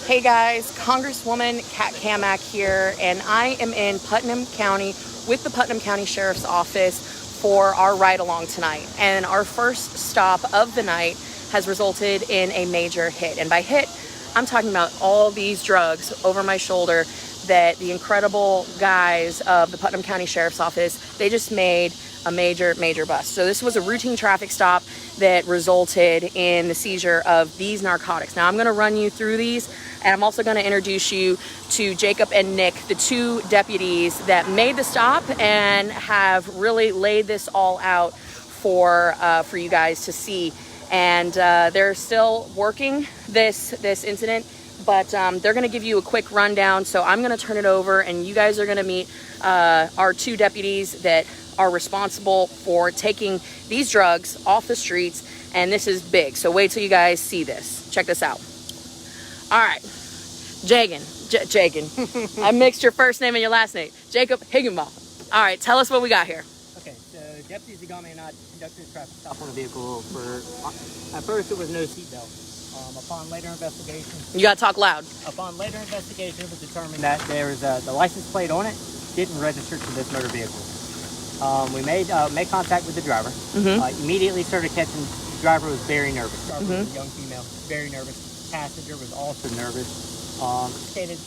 Hey guys, Congresswoman Kat Cammack here, and I am in Putnam County with the Putnam County Sheriff's Office for our ride-along tonight. And our first stop of the night has resulted in a major hit. And by hit, I'm talking about all these drugs over my shoulder that the incredible guys of the Putnam County Sheriff's Office, they just made a major bust. So this was a routine traffic stop that resulted in the seizure of these narcotics. Now I'm going to run you through these, and I'm also going to introduce you to Jacob and Nick, the two deputies that made the stop and have really laid this all out for you guys to see. And they're still working this incident, but they're going to give you a quick rundown. So I'm going to turn it over, and you guys are going to meet our two deputies that are responsible for taking these drugs off the streets, and this is big. So wait till you guys see this. Check this out. All right, Jagan. I mixed your first name and your last name. Jacob Higginbotham. All right, tell us what we got here. Okay, so deputies Zagami and I conducted a traffic stop on a vehicle at first it was no seatbelt. Upon later investigation, You gotta talk loud. Upon later investigation, it was determined that there was the license plate on it didn't register to this motor vehicle. We made contact with the driver. Immediately started catching. The driver was very nervous. The driver was a young female, very nervous. Passenger was also nervous. Stated,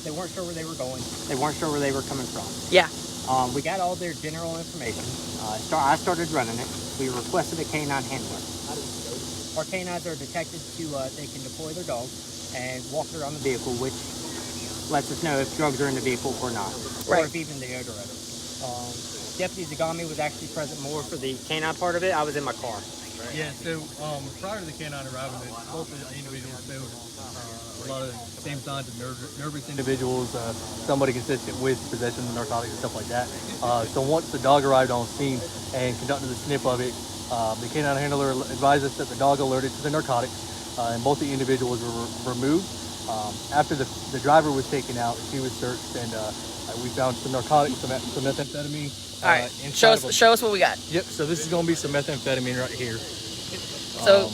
they weren't sure where they were going. They weren't sure where they were coming from. Yeah. We got all their general information. I started running it. We requested a canine handler. Our canines are detected to they can deploy their dog and walk around the vehicle, which lets us know if drugs are in the vehicle or not, or if even the odor of it. Deputy Zagami was actually present more for the canine part of it. I was in my car. Yeah, so prior to the canine arriving, both of the individuals showed a lot of same signs of nervous individuals, somebody consistent with possession of narcotics and stuff like that. So once the dog arrived on scene and conducted the sniff of it, the canine handler advised us that the dog alerted to the narcotics, and both the individuals were removed. After the driver was taken out, she was searched, and we found some narcotics, some methamphetamine. All right, show us what we got. Yep, so this is going to be some methamphetamine right here. So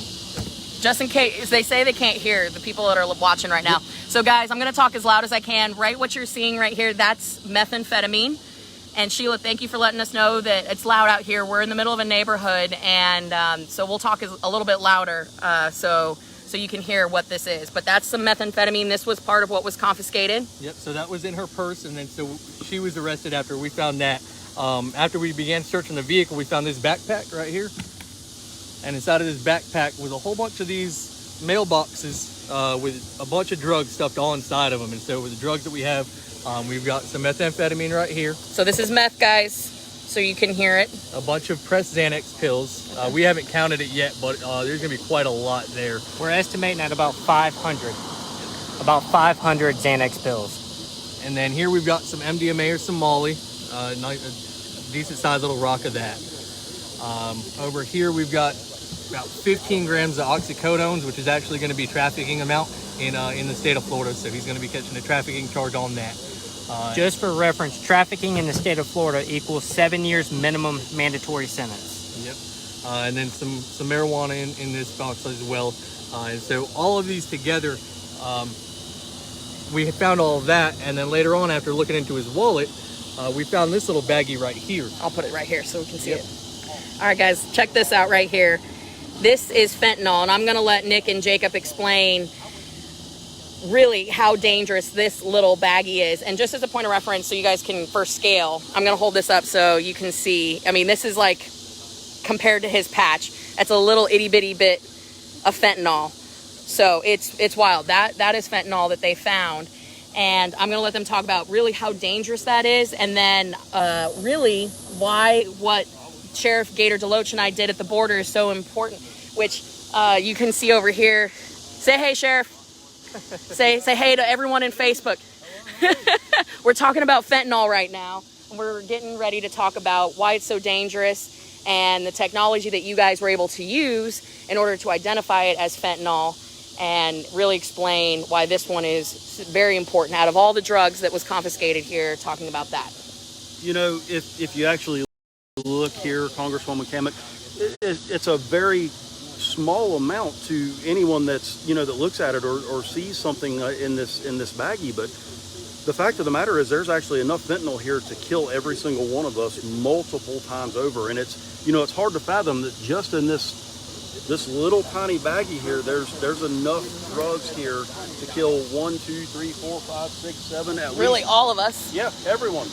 just in case, they say they can't hear, the people that are watching right now. So guys, I'm going to talk as loud as I can. Right, what you're seeing right here, that's methamphetamine. And Sheila, thank you for letting us know that it's loud out here. We're in the middle of a neighborhood, and so we'll talk a little bit louder so you can hear what this is. But that's some methamphetamine. This was part of what was confiscated. Yep, so that was in her purse, and then so she was arrested after we found that. After we began searching the vehicle, we found this backpack right here. And inside of this backpack was a whole bunch of these mailboxes with a bunch of drugs stuffed all inside of them. And so with the drugs that we have, we've got some methamphetamine right here. So this is meth, guys, so you can hear it. A bunch of pressed Xanax pills. We haven't counted it yet, but there's going to be quite a lot there. We're estimating at about 500 Xanax pills. And then here we've got some MDMA or some Molly. A decent sized little rock of that. Over here we've got about 15 grams of oxycodones, which is actually going to be trafficking amount in the state of Florida. So he's going to be catching a trafficking charge on that. Just for reference, trafficking in the state of Florida equals 7 years minimum mandatory sentence. Yep. And then some marijuana in this box as well. And so all of these together, we had found all of that. And then later on, after looking into his wallet, we found this little baggie right here. I'll put it right here so we can see it. All right, guys, check this out right here. This is fentanyl, and I'm going to let Nick and Jacob explain really how dangerous this little baggie is. And just as a point of reference, so you guys can first scale, I'm going to hold this up so you can see. I mean, this is like, compared to his patch, that's a little itty-bitty bit of fentanyl. So it's wild. That is fentanyl that they found. And I'm going to let them talk about really how dangerous that is, and then really why what Sheriff Gator Deloach and I did at the border is so important, which you can see over here. Say hey, Sheriff. say hey to everyone in Facebook. We're talking about fentanyl right now. We're getting ready to talk about why it's so dangerous and the technology that you guys were able to use in order to identify it as fentanyl, and really explain why this one is very important out of all the drugs that was confiscated here, talking about that. You know, if you actually look here, Congresswoman Cammack, it's a very small amount to anyone that's, you know, that looks at it or sees something in this baggie, but the fact of the matter is there's actually enough fentanyl here to kill every single one of us multiple times over. And it's, you know, it's hard to fathom that just in this little tiny baggie here, there's enough drugs here to kill 1, 2, 3, 4, 5, 6, 7 at least. Really, all of us? Yeah, everyone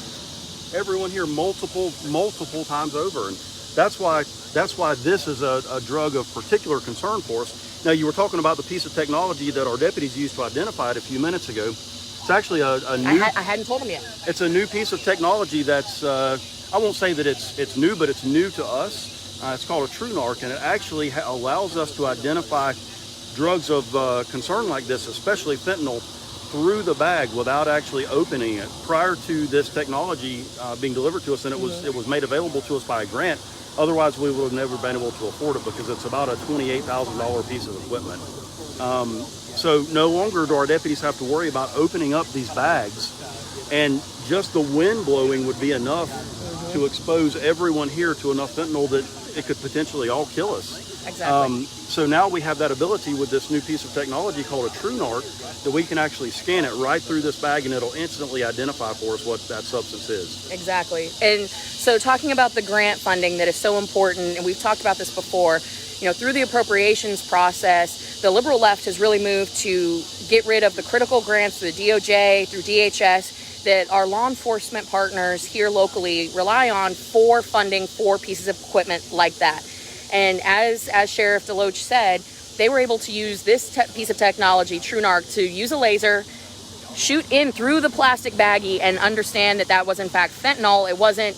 here multiple times over. And that's why this is a drug of particular concern for us. Now, you were talking about the piece of technology that our deputies used to identify it a few minutes ago. It's actually a new... I hadn't told them yet. It's a new piece of technology that's, I won't say that it's new, but it's new to us. It's called a TrueNarc, and it actually allows us to identify drugs of concern like this, especially fentanyl, through the bag without actually opening it. Prior to this technology being delivered to us, and it was made available to us by a grant, otherwise we would have never been able to afford it because it's about a $28,000 piece of equipment. So no longer do our deputies have to worry about opening up these bags, and just the wind blowing would be enough to expose everyone here to enough fentanyl that it could potentially all kill us. Exactly. So now we have that ability with this new piece of technology called a TrueNarc that we can actually scan it right through this bag and it'll instantly identify for us what that substance is. Exactly. And so talking about the grant funding that is so important, and we've talked about this before, you know, through the appropriations process, the liberal left has really moved to get rid of the critical grants through the DOJ, through DHS, that our law enforcement partners here locally rely on for funding for pieces of equipment like that. And as Sheriff Deloach said, they were able to use this piece of technology, TrueNarc, to use a laser, shoot in through the plastic baggie, and understand that that was in fact fentanyl. It wasn't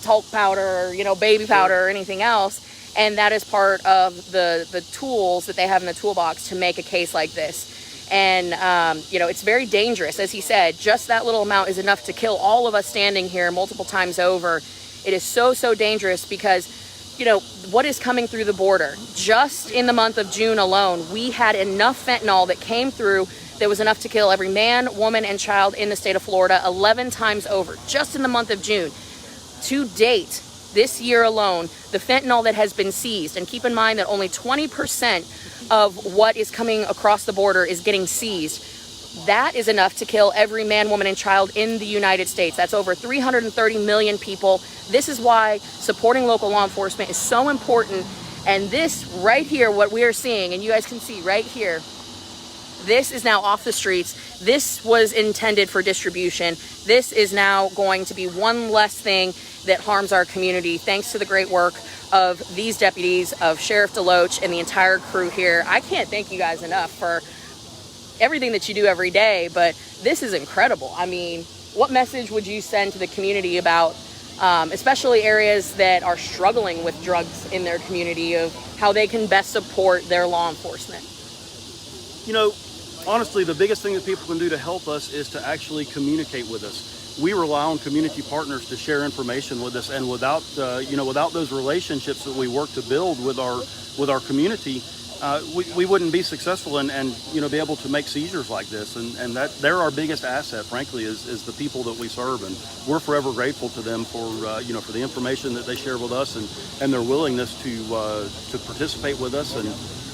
talc powder or, you know, baby powder or anything else. And that is part of the tools that they have in the toolbox to make a case like this. And, you know, it's very dangerous. As he said, just that little amount is enough to kill all of us standing here multiple times over. It is so, so dangerous because, you know, what is coming through the border? Just in the month of June alone, we had enough fentanyl that came through that was enough to kill every man, woman, and child in the state of Florida 11 times over, just in the month of June. To date, this year alone, the fentanyl that has been seized, and keep in mind that only 20% of what is coming across the border is getting seized, that is enough to kill every man, woman, and child in the United States. That's over 330 million people. This is why supporting local law enforcement is so important. And this right here, what we are seeing, and you guys can see right here, this is now off the streets. This was intended for distribution. This is now going to be one less thing that harms our community, thanks to the great work of these deputies, of Sheriff Deloach, and the entire crew here. I can't thank you guys enough for everything that you do every day, but this is incredible. I mean, what message would you send to the community about, especially areas that are struggling with drugs in their community, of how they can best support their law enforcement? You know, honestly, the biggest thing that people can do to help us is to actually communicate with us. We rely on community partners to share information with us, and without those relationships that we work to build with our community, we wouldn't be successful and be able to make seizures like this. And that they're our biggest asset, frankly, is the people that we serve, and we're forever grateful to them for the information that they share with us and their willingness to participate with us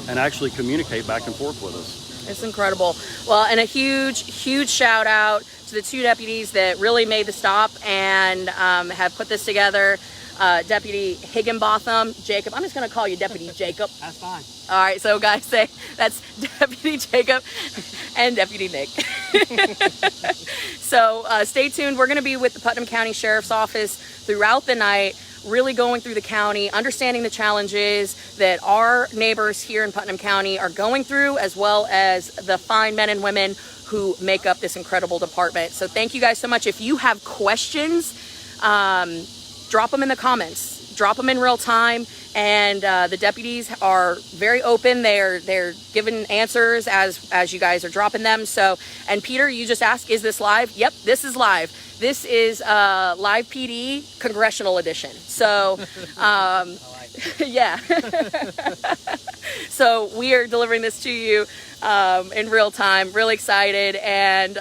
and actually communicate back and forth with us. It's incredible. Well, and a huge shout out to the two deputies that really made the stop and have put this together. Deputy Higginbotham, Jacob. I'm just going to call you Deputy Jacob. That's fine. All right, so guys, say that's Deputy Jacob and Deputy Nick. So stay tuned. We're going to be with the Putnam County Sheriff's Office throughout the night, really going through the county, understanding the challenges that our neighbors here in Putnam County are going through, as well as the fine men and women who make up this incredible department. So thank you guys so much. If you have questions, drop them in the comments, drop them in real time. And the deputies are very open. They're giving answers as you guys are dropping them. So, and Peter, you just asked, is this live? Yep, this is live. This is Live PD Congressional Edition. So, yeah. So we are delivering this to you in real time. Really excited. And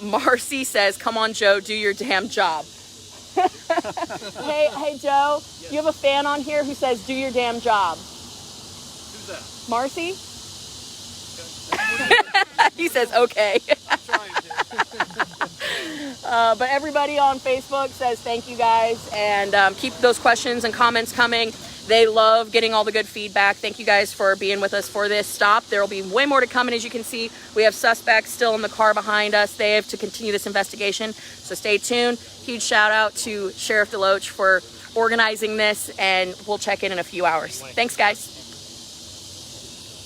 Marcy says, "Come on, Joe, do your damn job." Hey Joe, you have a fan on here who says, "Do your damn job." Marcy? He says, okay. But everybody on Facebook says thank you guys, and keep those questions and comments coming. They love getting all the good feedback. Thank you guys for being with us for this stop. There will be way more to come, and as you can see, we have suspects still in the car behind us. They have to continue this investigation, so stay tuned. Huge shout out to Sheriff DeLoach for organizing this, and we'll check in a few hours. Thanks, guys.